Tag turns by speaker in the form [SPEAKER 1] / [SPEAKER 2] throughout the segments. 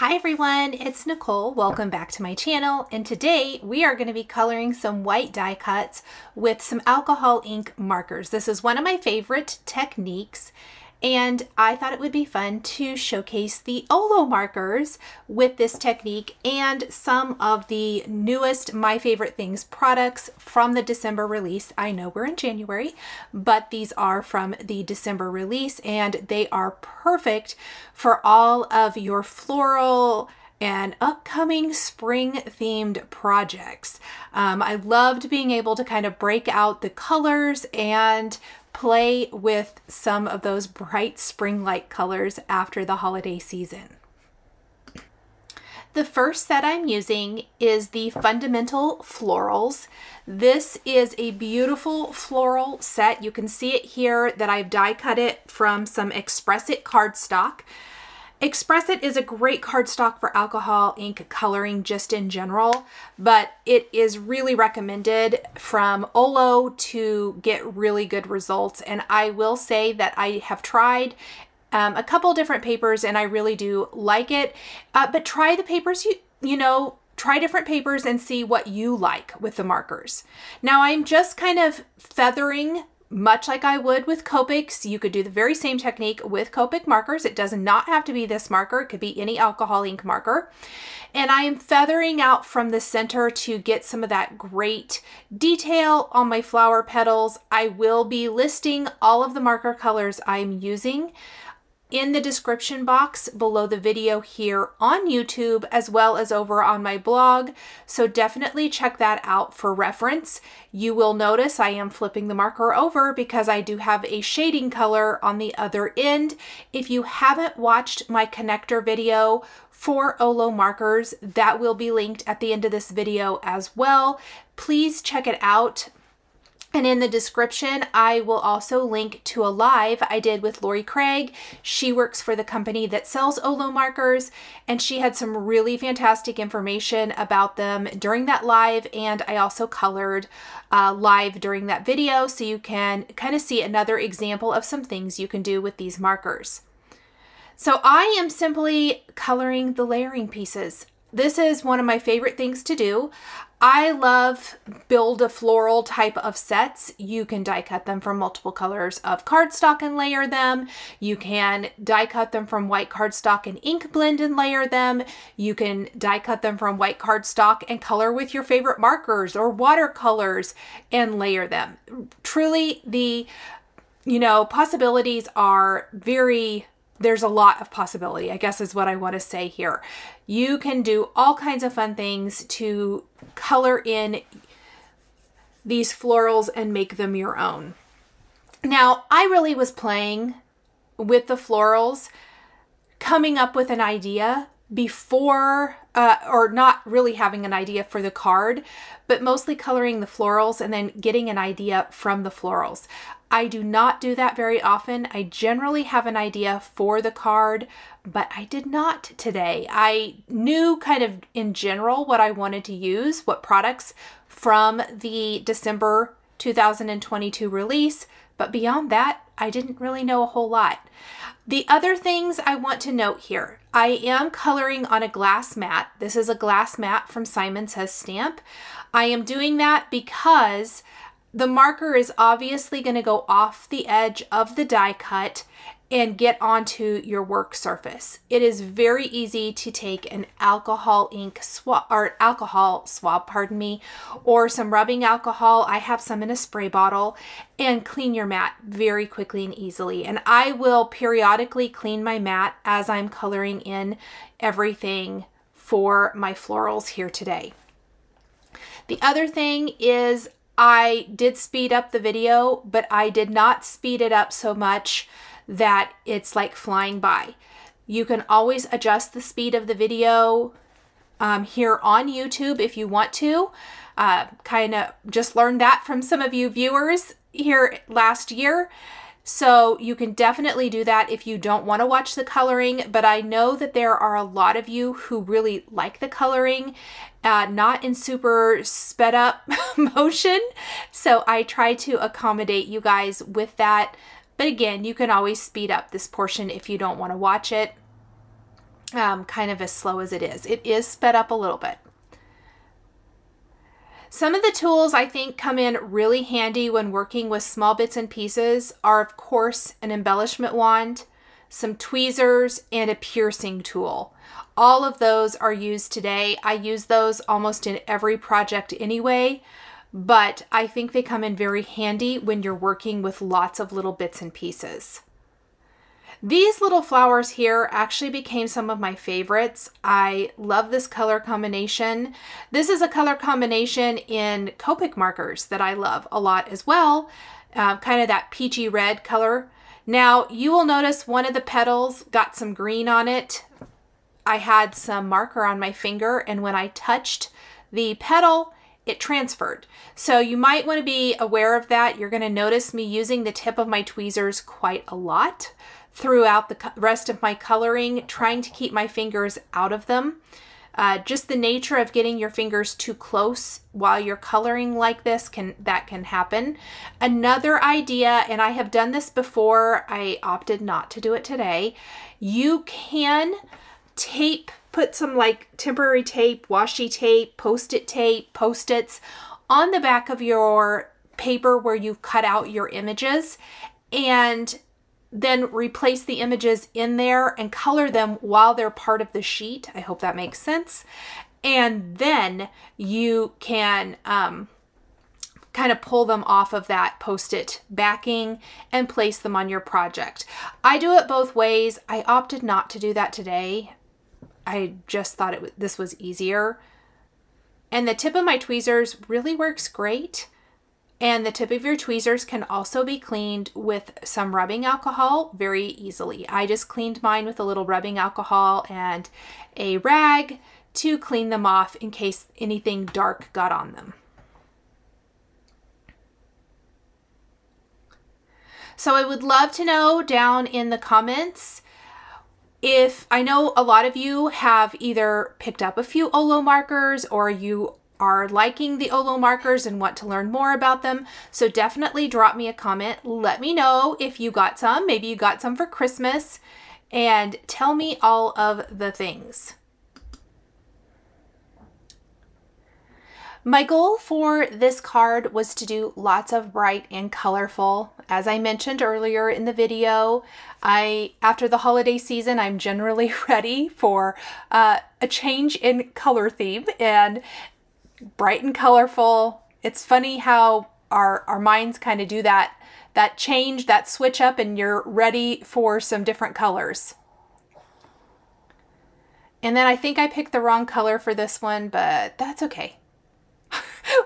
[SPEAKER 1] Hi everyone, it's Nicole. Welcome back to my channel, and today we are going to be coloring some white die cuts with some alcohol ink markers. This is one of my favorite techniques, and I thought it would be fun to showcase the Olo markers with this technique and some of the newest My Favorite Things products from the December release. I know we're in January, but these are from the December release and they are perfect for all of your floral and upcoming spring themed projects. I loved being able to kind of break out the colors and play with some of those bright spring-like colors after the holiday season. The first set I'm using is the Fundamental Florals. This is a beautiful floral set. You can see it here that I've die cut it from some Express It cardstock. Express It is a great cardstock for alcohol ink coloring just in general, but it is really recommended from Olo to get really good results. And I will say that I have tried a couple different papers and I really do like it, but try the papers, try different papers and see what you like with the markers. Now I'm just kind of feathering much like I would with Copics. You could do the very same technique with Copic markers. It does not have to be this marker. It could be any alcohol ink marker. And I am feathering out from the center to get some of that great detail on my flower petals. I will be listing all of the marker colors I'm using in the description box below the video here on YouTube, as well as over on my blog. So definitely check that out for reference. You will notice I am flipping the marker over because I do have a shading color on the other end. If you haven't watched my connector video for Olo markers, that will be linked at the end of this video as well. Please check it out. And in the description, I will also link to a live I did with Lori Craig. She works for the company that sells Olo markers, and she had some really fantastic information about them during that live. And I also colored live during that video, so you can kind of see another example of some things you can do with these markers. So I am simply coloring the layering pieces. This is one of my favorite things to do. I love build a floral type of sets. You can die cut them from multiple colors of cardstock and layer them. You can die cut them from white cardstock and ink blend and layer them. You can die cut them from white cardstock and color with your favorite markers or watercolors and layer them. Truly, the possibilities are there's a lot of possibility, I guess is what I want to say here. You can do all kinds of fun things to color in these florals and make them your own. Now, I really was playing with the florals, coming up with an idea before, or not really having an idea for the card, but mostly coloring the florals and then getting an idea from the florals. I do not do that very often. I generally have an idea for the card, but I did not today. I knew kind of in general what I wanted to use, what products from the December 2022 release, but beyond that, I didn't really know a whole lot. The other things I want to note here, I am coloring on a glass mat. This is a glass mat from Simon Says Stamp. I am doing that because the marker is obviously going to go off the edge of the die cut and get onto your work surface. It is very easy to take an alcohol ink swab, or alcohol swab, pardon me, or some rubbing alcohol. I have some in a spray bottle, and clean your mat very quickly and easily. And I will periodically clean my mat as I'm coloring in everything for my florals here today. The other thing is I did speed up the video, but I did not speed it up so much that it's like flying by. You can always adjust the speed of the video here on YouTube if you want to. Kind of just learned that from some of you viewers here last year. So you can definitely do that if you don't want to watch the coloring, but I know that there are a lot of you who really like the coloring, not in super sped up motion. So I try to accommodate you guys with that. But again, you can always speed up this portion if you don't want to watch it. kind of as slow as it is. It is sped up a little bit. Some of the tools I think come in really handy when working with small bits and pieces are, of course, an embellishment wand, some tweezers, and a piercing tool. All of those are used today. I use those almost in every project anyway, but I think they come in very handy when you're working with lots of little bits and pieces. These little flowers here actually became some of my favorites. I love this color combination. This is a color combination in Copic markers that I love a lot as well, kind of that peachy red color. Now you will notice one of the petals got some green on it. I had some marker on my finger, and when I touched the petal, it transferred. So you might want to be aware of that. You're going to notice me using the tip of my tweezers quite a lot throughout the rest of my coloring, trying to keep my fingers out of them. Just the nature of getting your fingers too close while you're coloring like this can happen. Another idea, and I have done this before, I opted not to do it today. You can put some like temporary tape, washi tape, post-it tape, post-its on the back of your paper where you've cut out your images, and then replace the images in there and color them while they're part of the sheet. I hope that makes sense. And then you can kind of pull them off of that post-it backing and place them on your project. I do it both ways. I opted not to do that today. I just thought this was easier. And the tip of my tweezers really works great. And the tip of your tweezers can also be cleaned with some rubbing alcohol very easily. I just cleaned mine with a little rubbing alcohol and a rag to clean them off in case anything dark got on them. So I would love to know down in the comments if, I know a lot of you have either picked up a few Olo markers or you are liking the Olo markers and want to learn more about them. So definitely drop me a comment. Let me know if you got some. Maybe you got some for Christmas, and tell me all of the things. My goal for this card was to do lots of bright and colorful. As I mentioned earlier in the video, after the holiday season, I'm generally ready for a change in color theme, and bright and colorful. It's funny how our minds kind of do that change, that switch up, and you're ready for some different colors. And then I think I picked the wrong color for this one, but that's okay.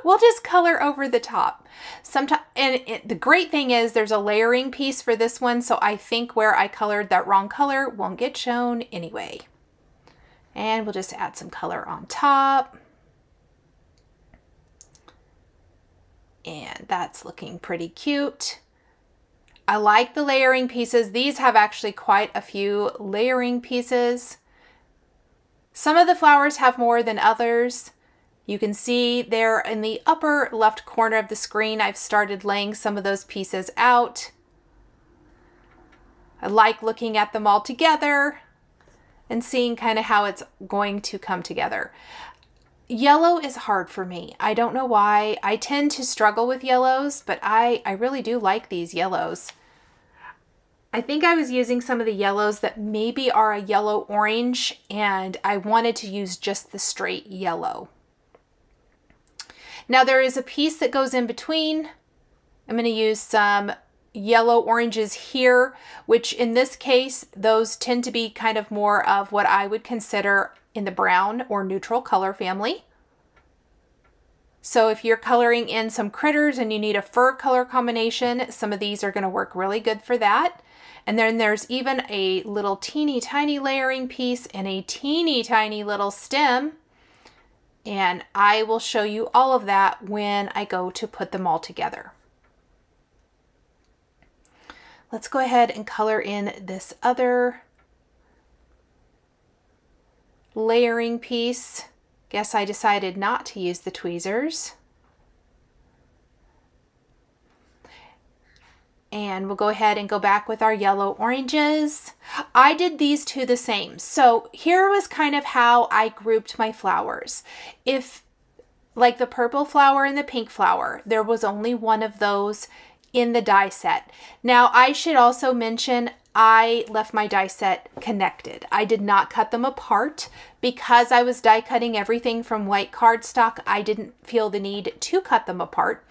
[SPEAKER 1] We'll just color over the top. The great thing is there's a layering piece for this one, so I think where I colored that wrong color won't get shown anyway. And we'll just add some color on top. And that's looking pretty cute. I like the layering pieces. These have actually quite a few layering pieces. Some of the flowers have more than others. You can see there in the upper left corner of the screen, I've started laying some of those pieces out. I like looking at them all together and seeing kind of how it's going to come together. Yellow is hard for me. I don't know why. I tend to struggle with yellows, but I really do like these yellows. I think I was using some of the yellows that maybe are a yellow orange, and I wanted to use just the straight yellow. Now there is a piece that goes in between. I'm going to use some yellow oranges here, which in this case, those tend to be kind of more of what I would consider in the brown or neutral color family. So if you're coloring in some critters and you need a fur color combination, some of these are going to work really good for that. And then there's even a little teeny tiny layering piece and a teeny tiny little stem. And I will show you all of that when I go to put them all together. Let's go ahead and color in this other layering piece. Guess I decided not to use the tweezers. And we'll go ahead and go back with our yellow oranges. I did these two the same. So here was kind of how I grouped my flowers. If like the purple flower and the pink flower, there was only one of those in the die set. Now I should also mention I left my die set connected. I did not cut them apart because I was die cutting everything from white cardstock. I didn't feel the need to cut them apart.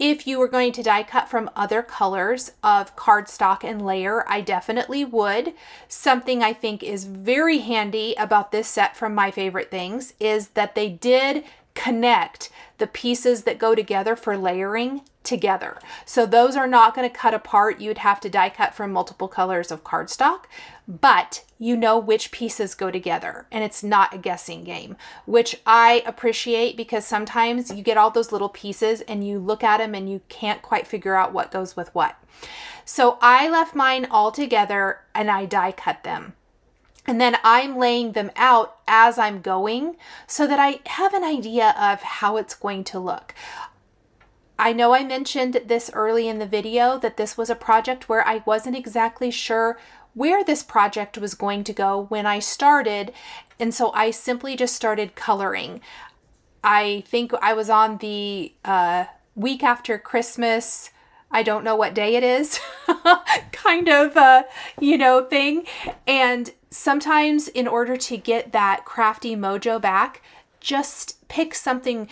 [SPEAKER 1] If you were going to die cut from other colors of cardstock and layer, I definitely would. Something I think is very handy about this set from My Favorite Things is that they did connect the pieces that go together for layering together. So those are not going to cut apart. You'd have to die cut from multiple colors of cardstock, but you know which pieces go together and it's not a guessing game, which I appreciate because sometimes you get all those little pieces and you look at them and you can't quite figure out what goes with what. So I left mine all together and I die cut them. And then I'm laying them out as I'm going so that I have an idea of how it's going to look. I know I mentioned this early in the video that this was a project where I wasn't exactly sure where this project was going to go when I started. And so I simply just started coloring. I think I was on the week after Christmas, I don't know what day it is, kind of, you know, thing. And sometimes in order to get that crafty mojo back, just pick something.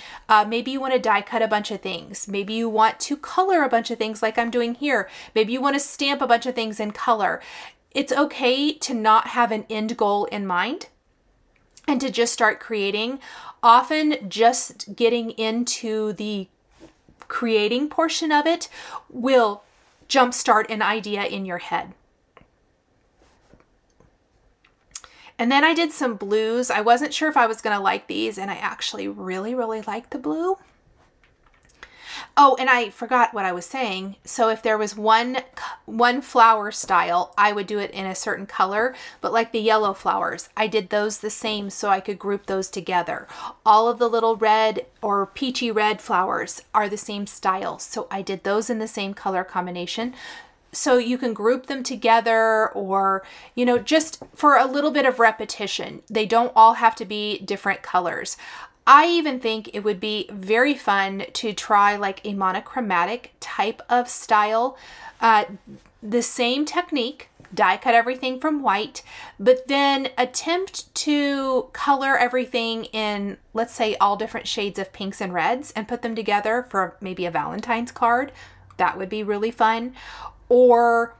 [SPEAKER 1] Maybe you want to die cut a bunch of things. Maybe you want to color a bunch of things like I'm doing here. Maybe you want to stamp a bunch of things in color. It's okay to not have an end goal in mind and to just start creating. Often just getting into the creating portion of it will jumpstart an idea in your head. And then I did some blues. I wasn't sure if I was going to like these, and I actually really like the blue. Oh, and I forgot what I was saying. So if there was one flower style, I would do it in a certain color, but like the yellow flowers, I did those the same so I could group those together. All of the little red or peachy red flowers are the same style, so I did those in the same color combination. So you can group them together or, you know, just for a little bit of repetition. They don't all have to be different colors. I even think it would be very fun to try like a monochromatic type of style. The same technique, die cut everything from white, but then attempt to color everything in, let's say, all different shades of pinks and reds and put them together for maybe a Valentine's card. That would be really fun. Or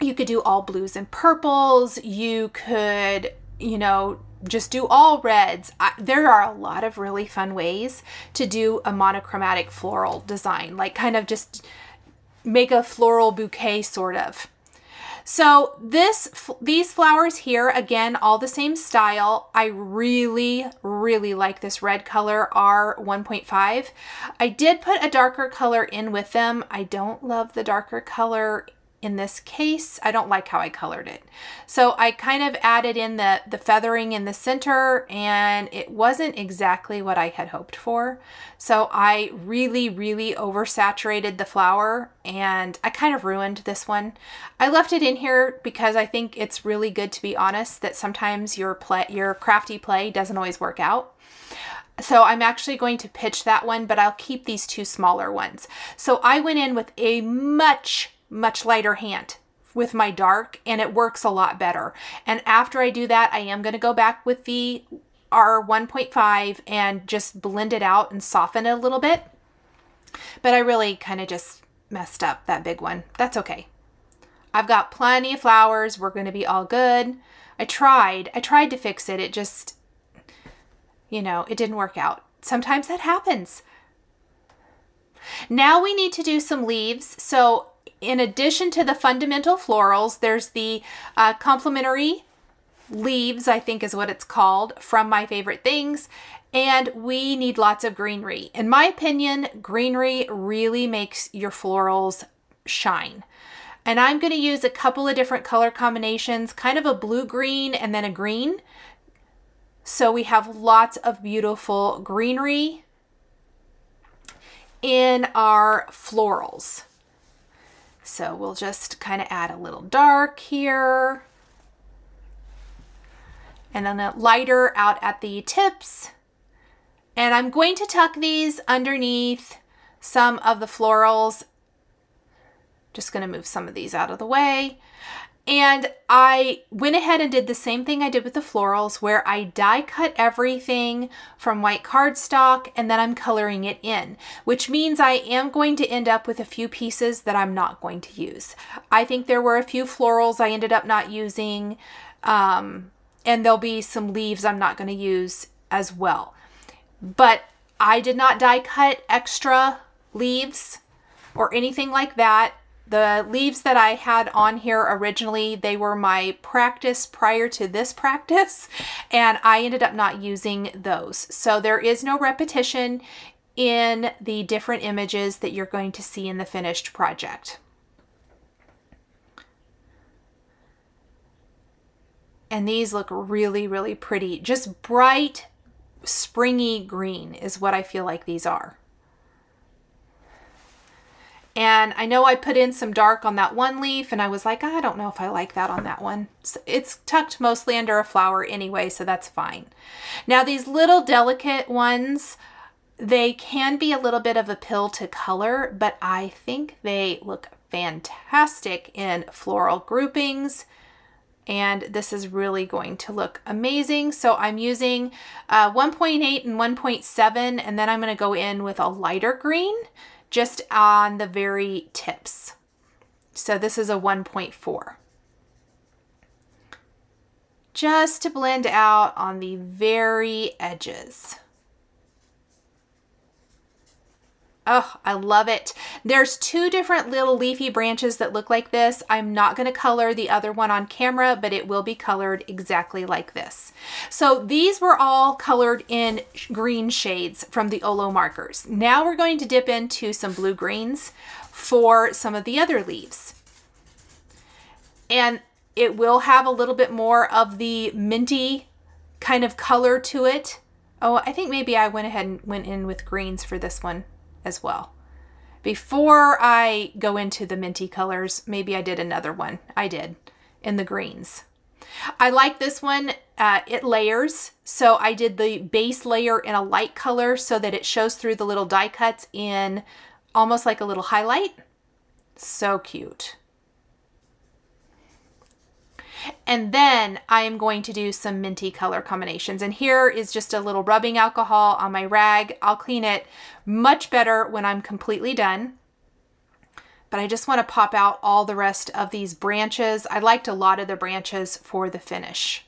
[SPEAKER 1] you could do all blues and purples. You could, you know, just do all reds. There are a lot of really fun ways to do a monochromatic floral design, like kind of just make a floral bouquet sort of. So these flowers here, again, all the same style. I really like this red color, R1.5. I did put a darker color in with them. I don't love the darker color in this case. I don't like how I colored it. So I kind of added in the feathering in the center, and it wasn't exactly what I had hoped for. So I really oversaturated the flower, and I kind of ruined this one. I left it in here because I think it's really good to be honest that sometimes your crafty play doesn't always work out. So I'm actually going to pitch that one, but I'll keep these two smaller ones. So I went in with a much lighter hand with my dark, and it works a lot better. And after I do that, I am going to go back with the R1.5 and just blend it out and soften it a little bit. But I really kind of just messed up that big one. That's okay. I've got plenty of flowers. We're going to be all good. I tried to fix it. It just, you know, it didn't work out. Sometimes that happens. Now we need to do some leaves. So in addition to the fundamental florals, there's the complementary leaves, I think is what it's called, from My Favorite Things. And we need lots of greenery. In my opinion, greenery really makes your florals shine. And I'm going to use a couple of different color combinations, kind of a blue-green and then a green. So we have lots of beautiful greenery in our florals. So we'll just kind of add a little dark here. And then a lighter out at the tips. And I'm going to tuck these underneath some of the florals. Just going to move some of these out of the way. And I went ahead and did the same thing I did with the florals, where I die cut everything from white cardstock and then I'm coloring it in, which means I am going to end up with a few pieces that I'm not going to use. I think there were a few florals I ended up not using, and there'll be some leaves I'm not going to use as well. But I did not die cut extra leaves or anything like that. The leaves that I had on here originally, they were my practice prior to this practice, and I ended up not using those. So there is no repetition in the different images that you're going to see in the finished project. And these look really, really pretty. Just bright, springy green is what I feel like these are. And I know I put in some dark on that one leaf and I was like, I don't know if I like that on that one. So it's tucked mostly under a flower anyway, so that's fine. Now these little delicate ones, they can be a little bit of a pill to color, but I think they look fantastic in floral groupings. And this is really going to look amazing. So I'm using 1.8 and 1.7, and then I'm going to go in with a lighter green just on the very tips. So this is a 1.4. Just to blend out on the very edges. Oh, I love it. There's two different little leafy branches that look like this. I'm not going to color the other one on camera, but it will be colored exactly like this. So these were all colored in green shades from the Olo markers. Now we're going to dip into some blue greens for some of the other leaves. And it will have a little bit more of the minty kind of color to it. Oh, I think maybe I went ahead and went in with greens for this one as well. Before I go into the minty colors, maybe I did another one. I did in the greens. I like this one. It layers. So I did the base layer in a light color so that it shows through the little die cuts in almost like a little highlight. So cute. And then I am going to do some minty color combinations. And here is just a little rubbing alcohol on my rag. I'll clean it much better when I'm completely done. But I just want to pop out all the rest of these branches. I liked a lot of the branches for the finished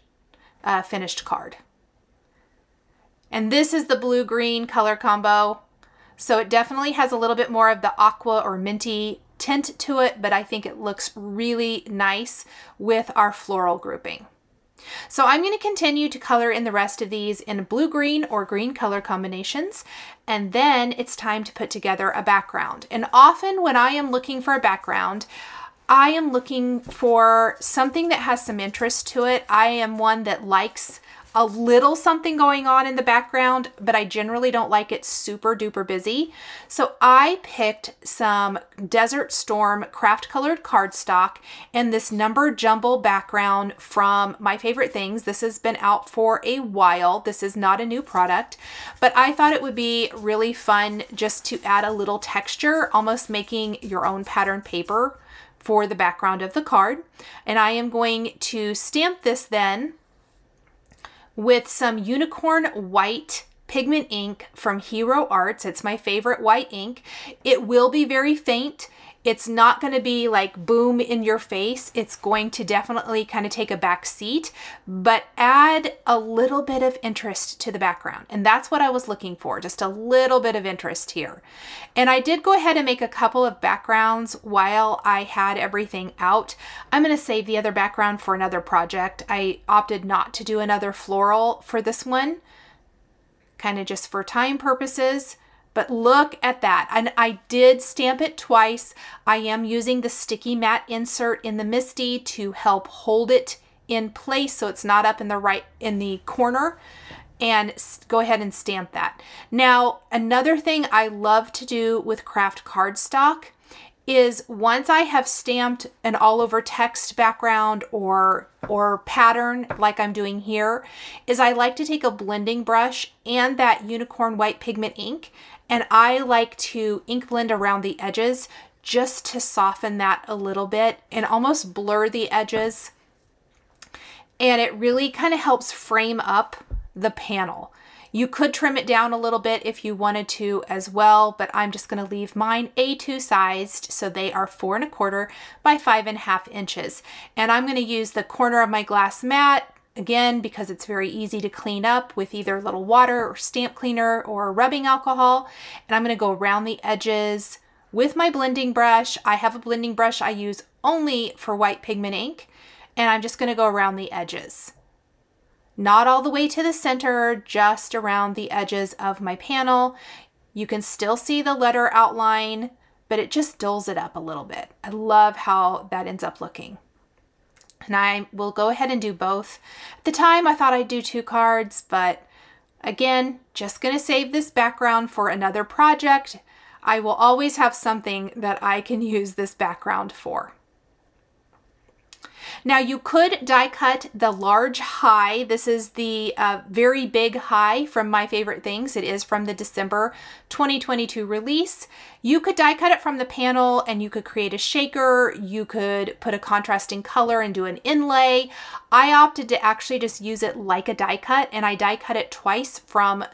[SPEAKER 1] card. And this is the blue-green color combo. So it definitely has a little bit more of the aqua or minty tint to it, but I think it looks really nice with our floral grouping. So I'm going to continue to color in the rest of these in blue-green or green color combinations, and then it's time to put together a background. And often when I am looking for a background, I am looking for something that has some interest to it. I am one that likes a little something going on in the background, but I generally don't like it super duper busy. So I picked some Desert Storm craft colored cardstock and this number jumble background from My Favorite Things. This has been out for a while. This is not a new product, but I thought it would be really fun just to add a little texture, almost making your own pattern paper for the background of the card. And I am going to stamp this then with some unicorn white pigment ink from Hero Arts. It's my favorite white ink. It will be very faint. It's not going to be like boom in your face. It's going to definitely kind of take a back seat, but add a little bit of interest to the background. And that's what I was looking for, just a little bit of interest here. And I did go ahead and make a couple of backgrounds while I had everything out. I'm going to save the other background for another project. I opted not to do another floral for this one, kind of just for time purposes. But look at that. And I did stamp it twice. I am using the sticky matte insert in the Misty to help hold it in place so it's not up in the corner, and go ahead and stamp that. Now, another thing I love to do with craft cardstock is once I have stamped an all over text background or pattern like I'm doing here, is I like to take a blending brush and that unicorn white pigment ink, and I like to ink blend around the edges just to soften that a little bit and almost blur the edges. And it really kind of helps frame up the panel. You could trim it down a little bit if you wanted to as well, but I'm just going to leave mine A2 sized, so they are 4 1/4 by 5.5 inches. And I'm going to use the corner of my glass mat, again, because it's very easy to clean up with either a little water or stamp cleaner or rubbing alcohol. And I'm going to go around the edges with my blending brush. I have a blending brush I use only for white pigment ink, and I'm just going to go around the edges. Not all the way to the center, just around the edges of my panel. You can still see the letter outline, but it just dulls it up a little bit. I love how that ends up looking. And I will go ahead and do both. At the time, I thought I'd do 2 cards, but again, just gonna save this background for another project. I will always have something that I can use this background for. Now you could die cut the large high. This is the very big high from My Favorite Things. It is from the December 2022 release. You could die cut it from the panel and you could create a shaker. You could put a contrasting color and do an inlay. I opted to actually just use it like a die cut, and I die cut it twice from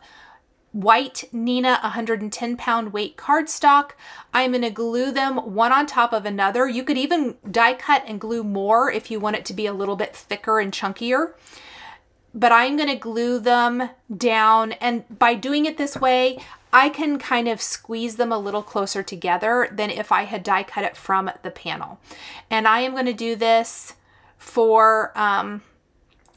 [SPEAKER 1] white Neenah 110-pound weight cardstock. I'm going to glue them one on top of another. You could even die cut and glue more if you want it to be a little bit thicker and chunkier. But I'm going to glue them down, and by doing it this way, I can kind of squeeze them a little closer together than if I had die cut it from the panel. And I am going to do this for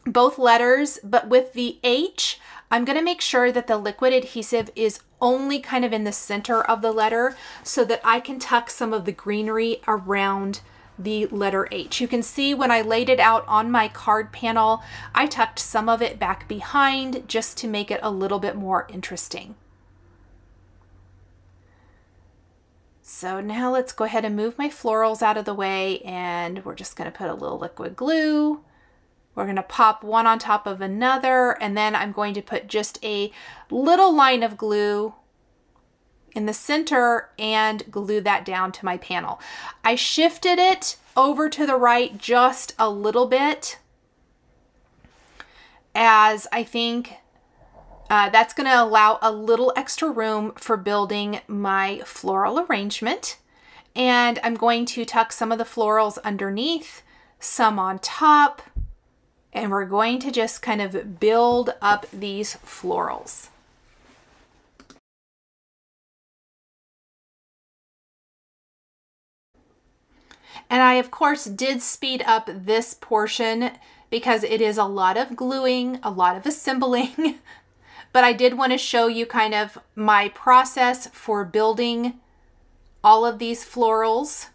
[SPEAKER 1] both letters, but with the H, I'm going to make sure that the liquid adhesive is only kind of in the center of the letter so that I can tuck some of the greenery around the letter H. You can see when I laid it out on my card panel, I tucked some of it back behind just to make it a little bit more interesting. So now let's go ahead and move my florals out of the way, and we're just going to put a little liquid glue. We're going to pop one on top of another, and then I'm going to put just a little line of glue in the center and glue that down to my panel. I shifted it over to the right just a little bit, as I think that's going to allow a little extra room for building my floral arrangement. And I'm going to tuck some of the florals underneath, some on top, and we're going to just kind of build up these florals. And I, of course, did speed up this portion because it is a lot of gluing, a lot of assembling, but I did want to show you kind of my process for building all of these florals.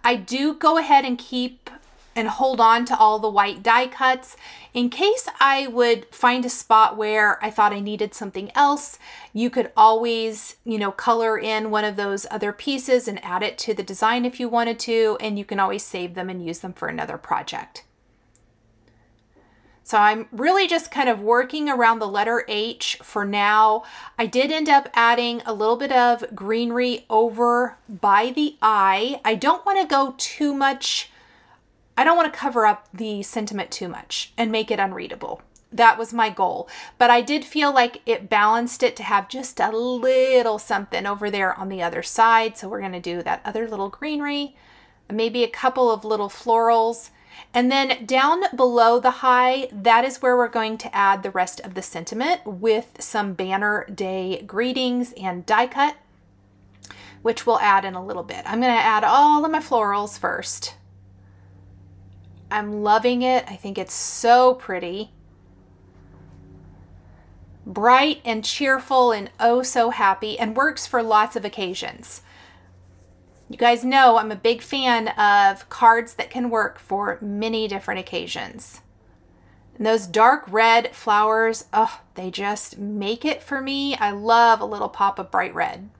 [SPEAKER 1] I do go ahead and keep and hold on to all the white die cuts in case I would find a spot where I thought I needed something else. You could always, you know, color in one of those other pieces and add it to the design if you wanted to, and you can always save them and use them for another project. So I'm really just kind of working around the letter H for now. I did end up adding a little bit of greenery over by the I. I don't want to go too much. I don't want to cover up the sentiment too much and make it unreadable. That was my goal. But I did feel like it balanced it to have just a little something over there on the other side. So we're going to do that other little greenery, maybe a couple of little florals. And then down below the high, that is where we're going to add the rest of the sentiment with some Banner Day greetings and die cut, which we'll add in a little bit. I'm going to add all of my florals first. I'm loving it. I think it's so pretty. Bright and cheerful and oh so happy, and works for lots of occasions. You guys know I'm a big fan of cards that can work for many different occasions. And those dark red flowers, oh, they just make it for me. I love a little pop of bright red.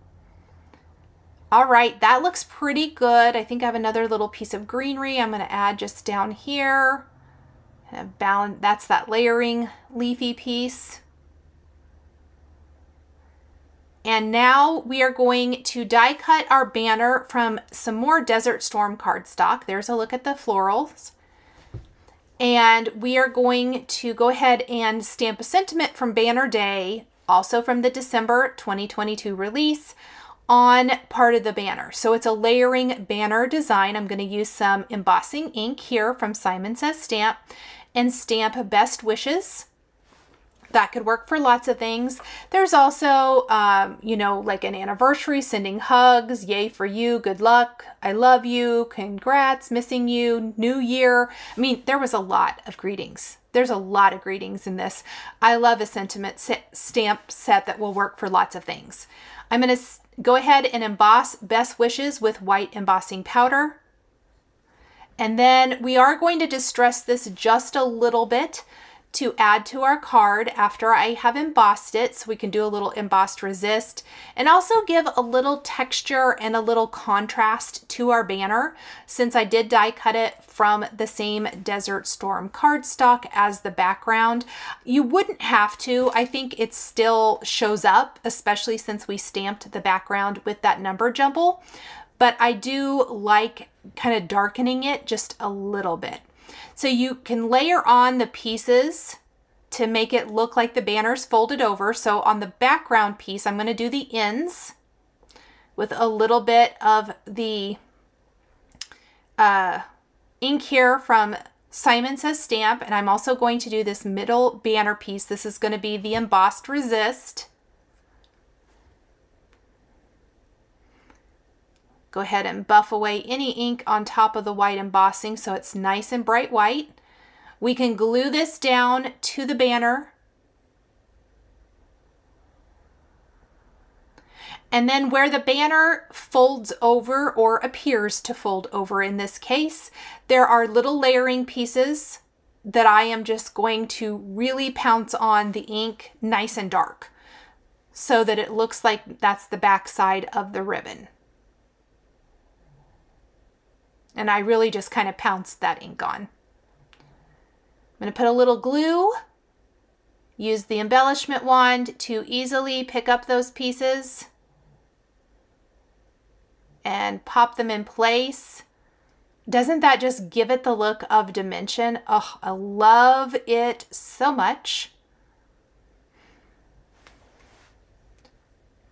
[SPEAKER 1] All right, that looks pretty good. I think I have another little piece of greenery I'm going to add just down here. And balance, that's that layering leafy piece. And now we are going to die cut our banner from some more Desert Storm cardstock. There's a look at the florals. And we are going to go ahead and stamp a sentiment from Banner Day, also from the December 2022 release, on part of the banner. So it's a layering banner design. I'm going to use some embossing ink here from Simon Says Stamp and stamp Best Wishes. That could work for lots of things. There's also, you know, like an anniversary, sending hugs, yay for you, good luck, I love you, congrats, missing you, new year. I mean, there was a lot of greetings. There's a lot of greetings in this. I love a sentiment stamp set that will work for lots of things. I'm going to go ahead and emboss Best Wishes with white embossing powder. And then we are going to distress this just a little bit to add to our card after I have embossed it, so we can do a little embossed resist and also give a little texture and a little contrast to our banner, since I did die cut it from the same Desert Storm cardstock as the background. You wouldn't have to. I think it still shows up, especially since we stamped the background with that number jumble, but I do like kind of darkening it just a little bit. So you can layer on the pieces to make it look like the banner's folded over. So on the background piece, I'm going to do the ends with a little bit of the ink here from Simon Says Stamp. And I'm also going to do this middle banner piece. This is going to be the embossed resist. Go ahead and buff away any ink on top of the white embossing so it's nice and bright white. We can glue this down to the banner. And then where the banner folds over, or appears to fold over in this case, there are little layering pieces that I am just going to really pounce on the ink nice and dark so that it looks like that's the back side of the ribbon. And I really just kind of pounced that ink on. I'm going to put a little glue, use the embellishment wand to easily pick up those pieces and pop them in place. Doesn't that just give it the look of dimension? Oh, I love it so much.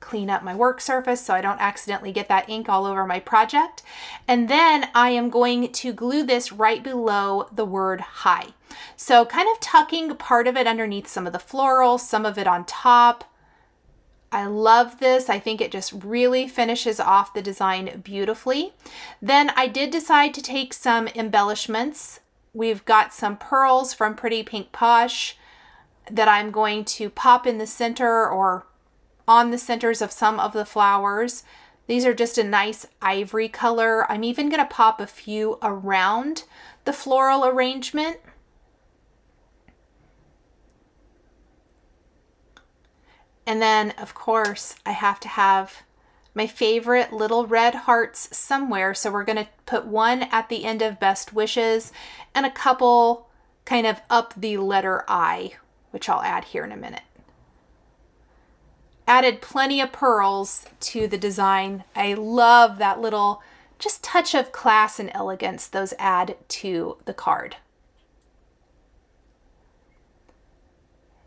[SPEAKER 1] Clean up my work surface so I don't accidentally get that ink all over my project. And then I am going to glue this right below the word hi. So kind of tucking part of it underneath some of the florals, some of it on top. I love this. I think it just really finishes off the design beautifully. Then I did decide to take some embellishments. We've got some pearls from Pretty Pink Posh that I'm going to pop in the center or on the centers of some of the flowers. These are just a nice ivory color. I'm even going to pop a few around the floral arrangement. And then, of course, I have to have my favorite little red hearts somewhere. So we're going to put one at the end of Best Wishes and a couple kind of up the letter I, which I'll add here in a minute. Added plenty of pearls to the design. I love that little just touch of class and elegance those add to the card.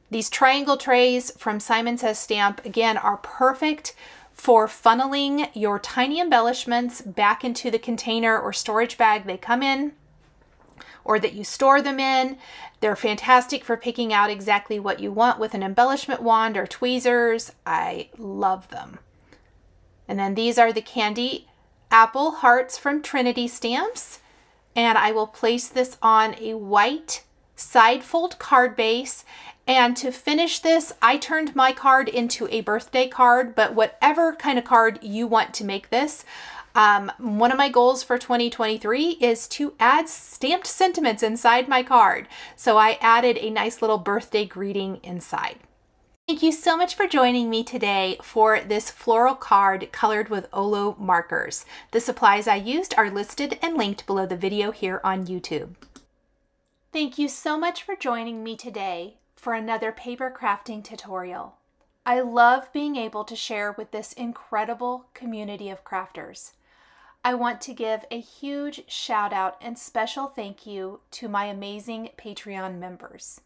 [SPEAKER 1] These triangle trays from Simon Says Stamp, again, are perfect for funneling your tiny embellishments back into the container or storage bag they come in, or that you store them in. They're fantastic for picking out exactly what you want with an embellishment wand or tweezers. I love them. And then these are the candy apple hearts from Trinity Stamps. And I will place this on a white side fold card base. And to finish this, I turned my card into a birthday card, but whatever kind of card you want to make this, one of my goals for 2023 is to add stamped sentiments inside my card. So I added a nice little birthday greeting inside. Thank you so much for joining me today for this floral card colored with Olo markers. The supplies I used are listed and linked below the video here on YouTube. Thank you so much for joining me today for another paper crafting tutorial. I love being able to share with this incredible community of crafters. I want to give a huge shout out and special thank you to my amazing Patreon members.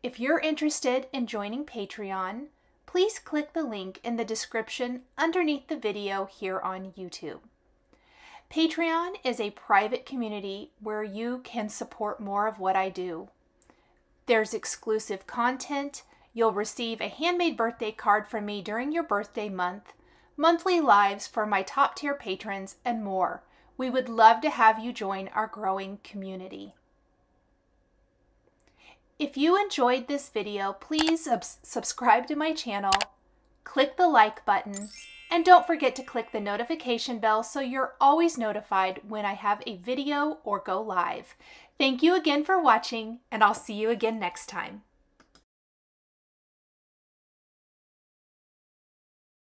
[SPEAKER 1] If you're interested in joining Patreon, please click the link in the description underneath the video here on YouTube. Patreon is a private community where you can support more of what I do. There's exclusive content, you'll receive a handmade birthday card from me during your birthday month, monthly lives for my top tier patrons, and more. We would love to have you join our growing community. If you enjoyed this video, please subscribe to my channel, click the like button, and don't forget to click the notification bell so you're always notified when I have a video or go live. Thank you again for watching, and I'll see you again next time.